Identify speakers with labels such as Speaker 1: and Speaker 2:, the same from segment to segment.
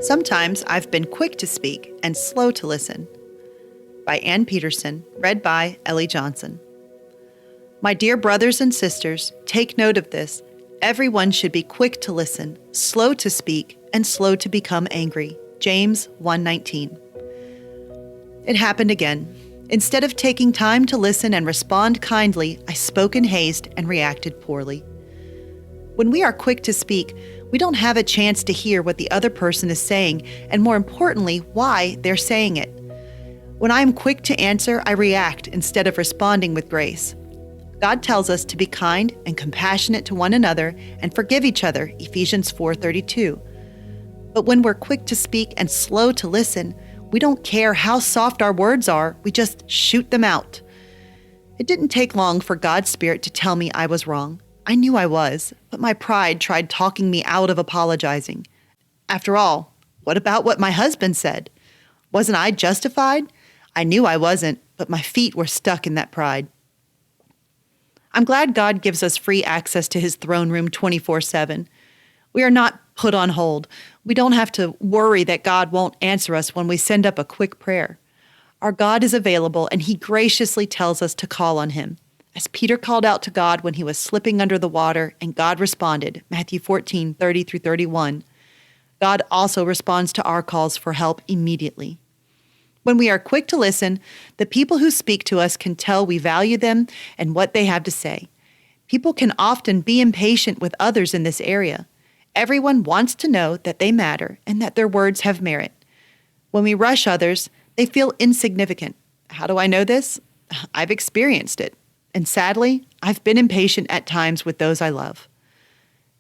Speaker 1: Sometimes I've been quick to speak and slow to listen. By Ann Peterson, read by Ellie Johnson. My dear brothers and sisters, take note of this. Everyone should be quick to listen, slow to speak, and slow to become angry. James 1:19. It happened again. Instead of taking time to listen and respond kindly, I spoke in haste and reacted poorly. When we are quick to speak, we don't have a chance to hear what the other person is saying, and more importantly, why they're saying it. When I am quick to answer, I react instead of responding with grace. God tells us to be kind and compassionate to one another and forgive each other, Ephesians 4:32. But when we're quick to speak and slow to listen, we don't care how soft our words are, we just shoot them out. It didn't take long for God's Spirit to tell me I was wrong. I knew I was, but my pride tried talking me out of apologizing. After all, what about what my husband said? Wasn't I justified? I knew I wasn't, but my feet were stuck in that pride. I'm glad God gives us free access to his throne room 24/7. We are not put on hold. We don't have to worry that God won't answer us when we send up a quick prayer. Our God is available, and he graciously tells us to call on him. As Peter called out to God when he was slipping under the water, and God responded, Matthew 14:30-31. God also responds to our calls for help immediately. When we are quick to listen, the people who speak to us can tell we value them and what they have to say. People can often be impatient with others in this area. Everyone wants to know that they matter and that their words have merit. When we rush others, they feel insignificant. How do I know this? I've experienced it. And sadly, I've been impatient at times with those I love.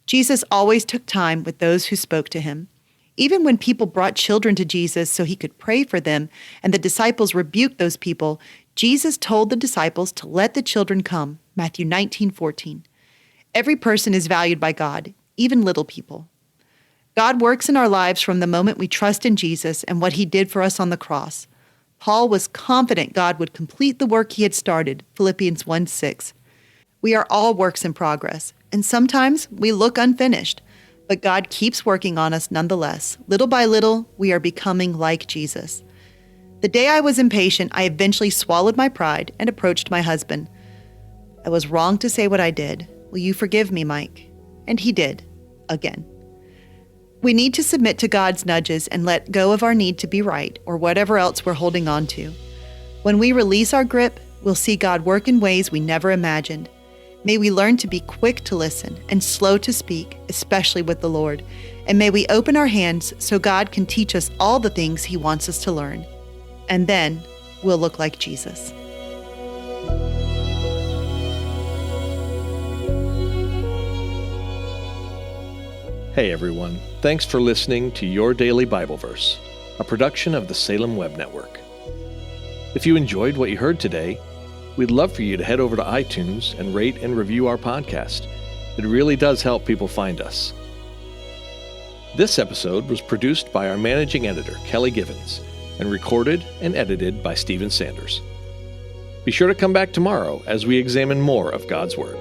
Speaker 1: Jesus always took time with those who spoke to him. Even when people brought children to Jesus so he could pray for them, and the disciples rebuked those people, Jesus told the disciples to let the children come, Matthew 19:14. Every person is valued by God, even little people. God works in our lives from the moment we trust in Jesus and what he did for us on the cross. Paul was confident God would complete the work he had started, Philippians 1:6. We are all works in progress, and sometimes we look unfinished, but God keeps working on us nonetheless. Little by little, we are becoming like Jesus. The day I was impatient, I eventually swallowed my pride and approached my husband. I was wrong to say what I did. Will you forgive me, Mike? And he did, again. We need to submit to God's nudges and let go of our need to be right or whatever else we're holding on to. When we release our grip, we'll see God work in ways we never imagined. May we learn to be quick to listen and slow to speak, especially with the Lord. And may we open our hands so God can teach us all the things he wants us to learn. And then we'll look like Jesus.
Speaker 2: Hey everyone, thanks for listening to Your Daily Bible Verse, a production of the Salem Web Network. If you enjoyed what you heard today, we'd love for you to head over to iTunes and rate and review our podcast. It really does help people find us. This episode was produced by our managing editor, Kelly Givens, and recorded and edited by Stephen Sanders. Be sure to come back tomorrow as we examine more of God's Word.